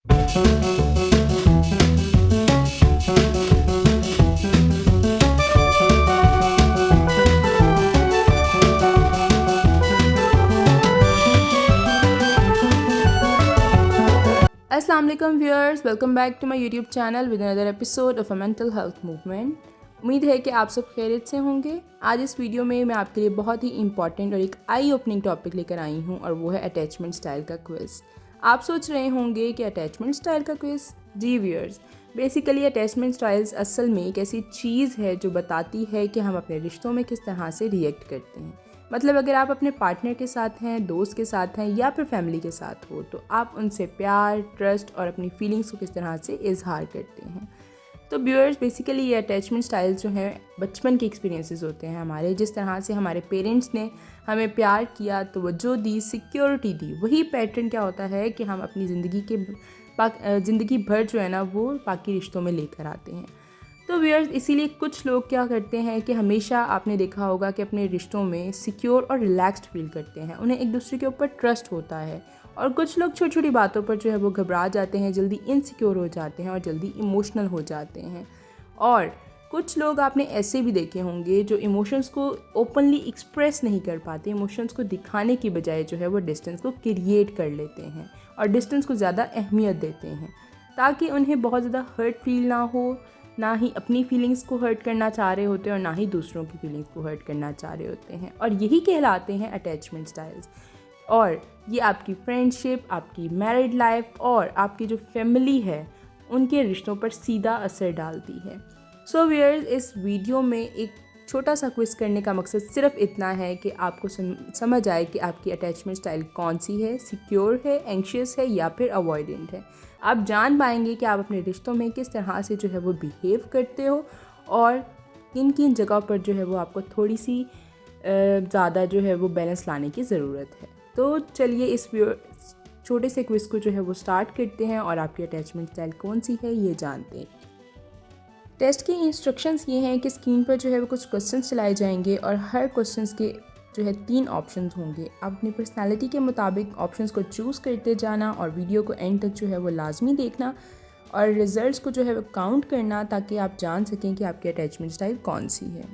अस्सलाम वालेकुम viewers, welcome back to my YouTube channel with another episode of a mental health movement. उम्मीद है कि आप सब खैरियत से होंगे। आज इस वीडियो में मैं आपके लिए बहुत ही इंपॉर्टेंट और एक आई ओपनिंग टॉपिक लेकर आई हूँ और वो है अटैचमेंट स्टाइल का क्विज़। आप सोच रहे होंगे कि अटैचमेंट स्टाइल का क्विज़? जी व्यूअर्स, बेसिकली अटैचमेंट स्टाइल्स असल में एक ऐसी चीज़ है जो बताती है कि हम अपने रिश्तों में किस तरह से रिएक्ट करते हैं। मतलब अगर आप अपने पार्टनर के साथ हैं, दोस्त के साथ हैं या फिर फैमिली के साथ हो, तो आप उनसे प्यार, ट्रस्ट और अपनी फीलिंग्स को किस तरह से इजहार करते हैं। तो व्यूअर्स, बेसिकली ये अटैचमेंट स्टाइल्स जो हैं बचपन के एक्सपीरियंसेस होते हैं हमारे। जिस तरह से हमारे पेरेंट्स ने हमें प्यार किया, तवज्जो दी, सिक्योरिटी दी, वही पैटर्न क्या होता है कि हम अपनी ज़िंदगी भर जो है ना वो बाकी रिश्तों में लेकर आते हैं। तो व्यूअर्स, इसीलिए कुछ लोग क्या करते हैं कि हमेशा आपने देखा होगा कि अपने रिश्तों में सिक्योर और रिलैक्स्ड फील करते हैं, उन्हें एक दूसरे के ऊपर ट्रस्ट होता है। और कुछ लोग छोटी छोटी बातों पर जो है वो घबरा जाते हैं, जल्दी इनसिक्योर हो जाते हैं और जल्दी इमोशनल हो जाते हैं। और कुछ लोग आपने ऐसे भी देखे होंगे जो इमोशंस को ओपनली एक्सप्रेस नहीं कर पाते, इमोशंस को दिखाने की बजाय जो है वो डिस्टेंस को क्रिएट कर लेते हैं और डिस्टेंस को ज़्यादा अहमियत देते हैं, ताकि उन्हें बहुत ज़्यादा हर्ट फील ना हो। ना ही अपनी फीलिंग्स को हर्ट करना चाह रहे होते हैं और ना ही दूसरों की फीलिंग्स को हर्ट करना चाह रहे होते हैं। और यही कहलाते हैं अटैचमेंट स्टाइल्स। और ये आपकी फ्रेंडशिप, आपकी मैरिड लाइफ और आपकी जो फैमिली है उनके रिश्तों पर सीधा असर डालती है। सो व्यूअर्स, इस वीडियो में एक छोटा सा क्विज़ करने का मकसद सिर्फ इतना है कि आपको समझ आए कि आपकी अटैचमेंट स्टाइल कौन सी है, सिक्योर है, एंग्शियस है या फिर अवॉइडेंट है। आप जान पाएंगे कि आप अपने रिश्तों में किस तरह से जो है वो बिहेव करते हो और किन किन जगह पर जो है वो आपको थोड़ी सी ज़्यादा जो है वो बैलेंस लाने की ज़रूरत है। तो चलिए इस छोटे से क्विज़ को जो है वो स्टार्ट करते हैं और आपकी अटैचमेंट स्टाइल कौन सी है ये जानते हैं। टेस्ट की इंस्ट्रक्शंस ये हैं कि स्क्रीन पर जो है वो कुछ क्वेश्चंस चलाए जाएंगे और हर क्वेश्चंस के जो है 3 ऑप्शंस होंगे। आप अपनी पर्सनालिटी के मुताबिक ऑप्शंस को चूज़ करते जाना और वीडियो को एंड तक जो है वो लाजमी देखना और रिजल्ट्स को जो है वो काउंट करना, ताकि आप जान सकें कि आपकी अटैचमेंट स्टाइल कौन सी है।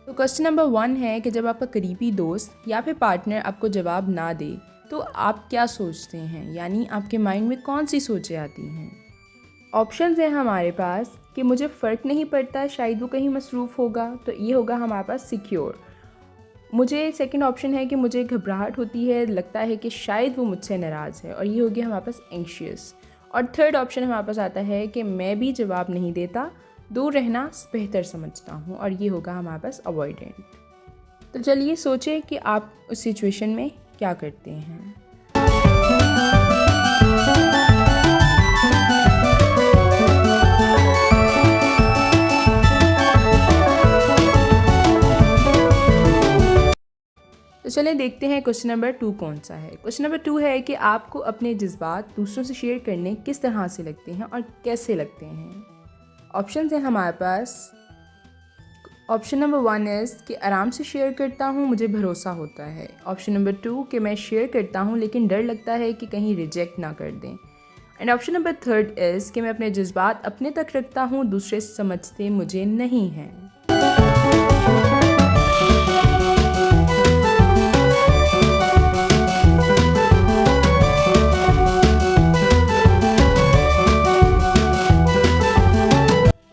तो क्वेश्चन नंबर 1 है कि जब आपका करीबी दोस्त या फिर पार्टनर आपको जवाब ना दे तो आप क्या सोचते हैं, यानी आपके माइंड में कौन सी सोचें आती हैं। ऑप्शंस हैं हमारे पास कि मुझे फ़र्क नहीं पड़ता, शायद वो कहीं मसरूफ़ होगा, तो ये होगा हमारे पास सिक्योर। मुझे सेकंड ऑप्शन है कि मुझे घबराहट होती है, लगता है कि शायद वो मुझसे नाराज़ है, और ये हो गया हमारे पास एंग्शियस। और थर्ड ऑप्शन हमारे पास आता है कि मैं भी जवाब नहीं देता, दूर रहना बेहतर समझता हूँ, और ये होगा हमारे पास अवॉइडेंट। तो चलिए सोचें कि आप उस सिचुएशन में क्या करते हैं। तो चलें देखते हैं क्वेश्चन नंबर 2 कौन सा है। क्वेश्चन नंबर 2 है कि आपको अपने जज्बात दूसरों से शेयर करने किस तरह से लगते हैं और कैसे लगते हैं। ऑप्शन हैं हमारे पास। ऑप्शन नंबर 1 इज़ कि आराम से शेयर करता हूँ, मुझे भरोसा होता है। ऑप्शन नंबर 2 कि मैं शेयर करता हूँ लेकिन डर लगता है कि कहीं रिजेक्ट ना कर दें। एंड ऑप्शन नंबर 3 इज़ कि मैं अपने जज्बात अपने तक रखता हूँ, दूसरे समझते मुझे नहीं हैं।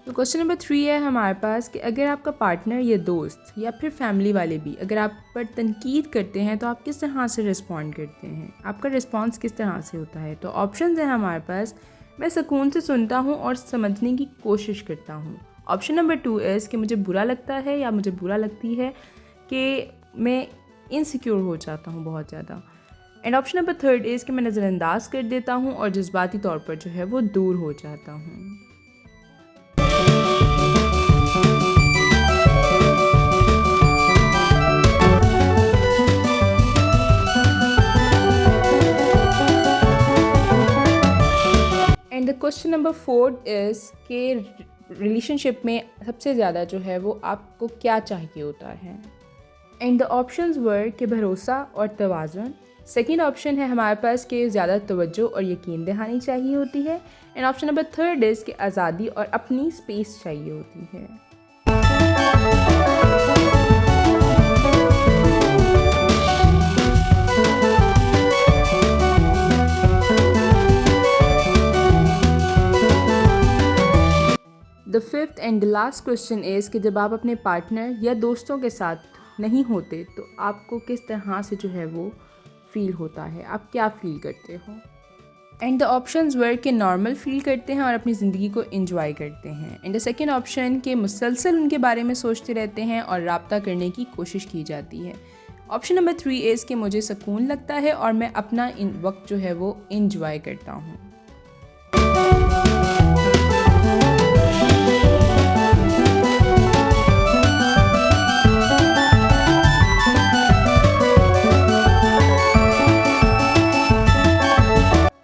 क्वेश्चन नंबर 3 है हमारे पास कि अगर आपका पार्टनर या दोस्त या फिर फैमिली वाले भी अगर आप पर तनकीद करते हैं तो आप किस तरह से रिस्पॉन्ड करते हैं, आपका रिस्पॉन्स किस तरह से होता है। तो ऑप्शन है हमारे पास, मैं सुकून से सुनता हूँ और समझने की कोशिश करता हूँ। ऑप्शन नंबर 2 इज़ कि मुझे बुरा लगता है या मुझे बुरा लगती है कि मैं इनसिक्योर हो जाता हूँ बहुत ज़्यादा। एंड ऑप्शन नंबर 3 इज़ कि मैं नज़रअंदाज कर देता हूँ और जज्बाती तौर पर जो है वो दूर हो जाता हूँ। And the question number 4 is कि रिलेशनशिप में सबसे ज़्यादा जो है वो आपको क्या चाहिए होता है। एंड द ऑप्शंस वर कि भरोसा और तवाज़ुन, सेकेंड ऑप्शन है हमारे पास कि ज़्यादा तवज्जो और यकीन दहानी चाहिए होती है। And option number third is कि आज़ादी और अपनी स्पेस चाहिए होती है। The fifth and the last question is कि जब आप अपने पार्टनर या दोस्तों के साथ नहीं होते तो आपको किस तरह से जो है वो फील होता है, आप क्या फील करते हो। एंड द ऑप्शंस वर के नॉर्मल फील करते हैं और अपनी ज़िंदगी को एंजॉय करते हैं। एंड द सेकेंड ऑप्शन के मुसलसल उनके बारे में सोचते रहते हैं और राब्ता करने की कोशिश की जाती है। ऑप्शन नंबर 3 इज़ कि मुझे सुकून लगता है और मैं अपना वक्त जो है वो एंजॉय करता हूँ।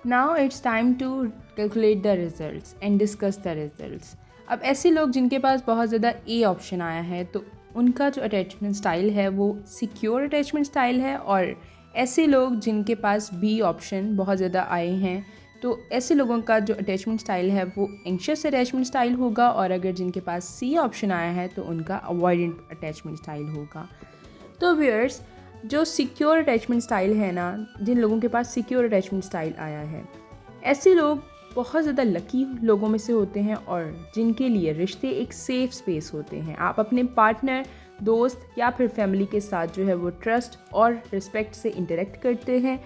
Now it's time to calculate the results and discuss the results. अब ऐसे लोग जिनके पास बहुत ज़्यादा ए ऑप्शन आया है तो उनका जो अटैचमेंट स्टाइल है वो सिक्योर अटैचमेंट स्टाइल है, और ऐसे लोग जिनके पास बी ऑप्शन बहुत ज़्यादा आए हैं तो ऐसे लोगों का जो अटैचमेंट स्टाइल है वो एंग्शियस अटैचमेंट स्टाइल होगा, और अगर जिनके पास सी ऑप्शन आया है तो उनका अवॉइडेंट अटैचमेंट स्टाइल होगा। तो व्यूअर्स, जो सिक्योर अटैचमेंट स्टाइल है ना, जिन लोगों के पास सिक्योर अटैचमेंट स्टाइल आया है, ऐसे लोग बहुत ज़्यादा लकी लोगों में से होते हैं और जिनके लिए रिश्ते एक सेफ़ स्पेस होते हैं। आप अपने पार्टनर, दोस्त या फिर फैमिली के साथ जो है वो ट्रस्ट और रिस्पेक्ट से इंटरेक्ट करते हैं।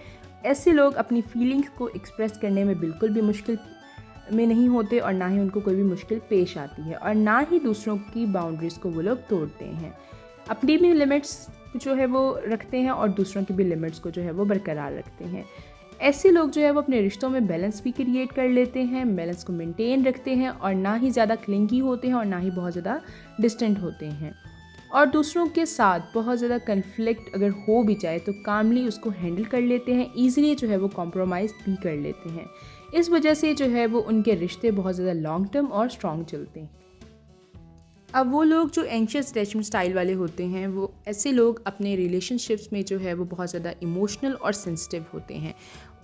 ऐसे लोग अपनी फीलिंग्स को एक्सप्रेस करने में बिल्कुल भी मुश्किल में नहीं होते और ना ही उनको कोई भी मुश्किल पेश आती है, और ना ही दूसरों की बाउंड्रीज़ को वो लोग तोड़ते हैं। अपनी भी लिमिट्स जो है वो रखते हैं और दूसरों की भी लिमिट्स को जो है वो बरकरार रखते हैं। ऐसे लोग जो है वो अपने रिश्तों में बैलेंस भी क्रिएट कर लेते हैं, बैलेंस को मेंटेन रखते हैं और ना ही ज़्यादा क्लिंगी होते हैं और ना ही बहुत ज़्यादा डिस्टेंट होते हैं, और दूसरों के साथ बहुत ज़्यादा कन्फ्लिक्ट अगर हो भी जाए तो कामली उसको हैंडल कर लेते हैं, ईज़िली जो है वो कॉम्प्रोमाइज़ भी कर लेते हैं। इस वजह से जो है वो उनके रिश्ते बहुत ज़्यादा लॉन्ग टर्म और स्ट्रॉन्ग चलते हैं। अब वो लोग जो एंग्शियस अटैचमेंट स्टाइल वाले होते हैं, वो ऐसे लोग अपने रिलेशनशिप्स में जो है वो बहुत ज़्यादा इमोशनल और सेंसिटिव होते हैं।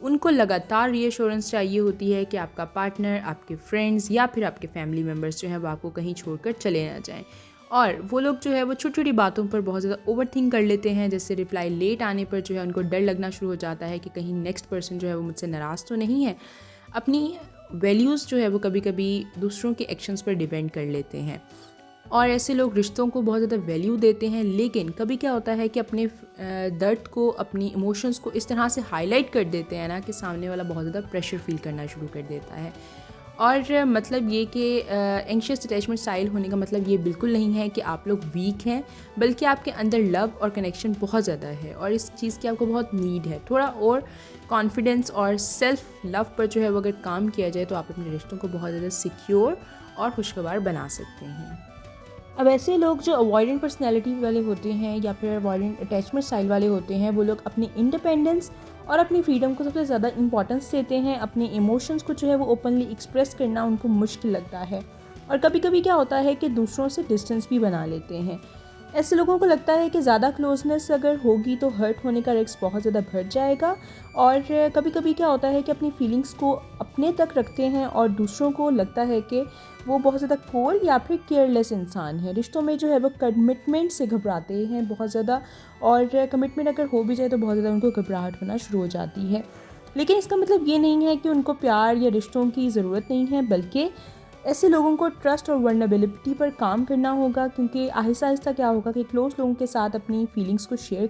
उनको लगातार रीअश्योरेंस चाहिए होती है कि आपका पार्टनर, आपके फ्रेंड्स या फिर आपके फैमिली मेम्बर्स जो हैं वो आपको कहीं छोड़कर चले ना जाएं। और वो लोग जो है वो छोटी छोटी बातों पर बहुत ज़्यादा ओवर थिंक कर लेते हैं, जैसे रिप्लाई लेट आने पर जो है उनको डर लगना शुरू हो जाता है कि कहीं नेक्स्ट पर्सन जो है वो मुझसे नाराज़ तो नहीं है। अपनी वैल्यूज़ जो है वो कभी कभी दूसरों के एक्शंस पर डिपेंड कर लेते हैं, और ऐसे लोग रिश्तों को बहुत ज़्यादा वैल्यू देते हैं, लेकिन कभी क्या होता है कि अपने दर्द को, अपनी इमोशंस को इस तरह से हाईलाइट कर देते हैं ना कि सामने वाला बहुत ज़्यादा प्रेशर फील करना शुरू कर देता है। और मतलब ये कि एंग्शियस अटैचमेंट स्टाइल होने का मतलब ये बिल्कुल नहीं है कि आप लोग वीक हैं, बल्कि आपके अंदर लव और कनेक्शन बहुत ज़्यादा है और इस चीज़ की आपको बहुत नीड है। थोड़ा और कॉन्फिडेंस और सेल्फ लव पर जो है वो अगर काम किया जाए तो आप अपने रिश्तों को बहुत ज़्यादा सिक्योर और खुशगवार बना सकते हैं। अब ऐसे लोग जो अवॉइडेंट पर्सनैलिटी वाले होते हैं या फिर अवॉइडेंट अटैचमेंट स्टाइल वाले होते हैं, वो लोग अपनी इंडिपेंडेंस और अपनी फ्रीडम को सबसे ज़्यादा इंपॉर्टेंस देते हैं। अपने इमोशंस को जो है वो ओपनली एक्सप्रेस करना उनको मुश्किल लगता है, और कभी कभी क्या होता है कि दूसरों से डिस्टेंस भी बना लेते हैं। ऐसे लोगों को लगता है कि ज़्यादा क्लोजनेस अगर होगी तो हर्ट होने का रिस्क बहुत ज़्यादा बढ़ जाएगा, और कभी कभी क्या होता है कि अपनी फीलिंग्स को अपने तक रखते हैं और दूसरों को लगता है कि वो बहुत ज़्यादा कोल्ड या फिर केयरलेस इंसान है। रिश्तों में जो है वो कमिटमेंट से घबराते हैं बहुत ज़्यादा, और कमिटमेंट अगर हो भी जाए तो बहुत ज़्यादा उनको घबराहट होना शुरू हो जाती है। लेकिन इसका मतलब ये नहीं है कि उनको प्यार या रिश्तों की ज़रूरत नहीं है, बल्कि ऐसे लोगों को ट्रस्ट और वल्नरेबिलिटी पर काम करना होगा, क्योंकि आहिस्ता आहिस्ता क्या होगा कि क्लोज लोगों के साथ अपनी फीलिंग्स को शेयर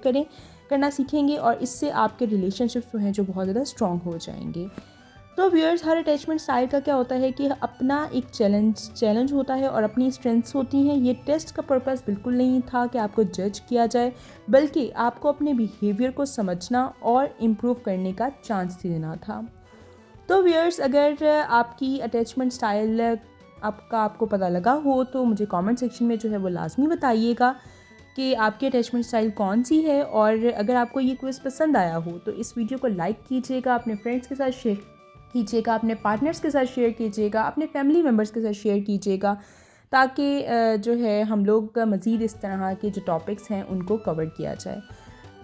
करना सीखेंगे, और इससे आपके रिलेशनशिप्स जो हैं जो बहुत ज़्यादा स्ट्रॉन्ग हो जाएंगे। तो व्यूअर्स, हर अटैचमेंट स्टाइल का क्या होता है कि अपना एक चैलेंज होता है और अपनी स्ट्रेंथ्स होती हैं। ये टेस्ट का पर्पस बिल्कुल नहीं था कि आपको जज किया जाए, बल्कि आपको अपने बिहेवियर को समझना और इम्प्रूव करने का चांस देना था। तो व्यूअर्स, अगर आपकी अटैचमेंट स्टाइल आपको पता लगा हो तो मुझे कमेंट सेक्शन में जो है वो लाजमी बताइएगा कि आपकी अटैचमेंट स्टाइल कौन सी है। और अगर आपको ये क्विज़ पसंद आया हो तो इस वीडियो को लाइक कीजिएगा, अपने फ्रेंड्स के साथ शेयर कीजिएगा, अपने पार्टनर्स के साथ शेयर कीजिएगा, अपने फैमिली मेम्बर्स के साथ शेयर कीजिएगा, ताकि जो है हम लोग मज़ीद इस तरह के जो टॉपिक्स हैं उनको कवर किया जाए।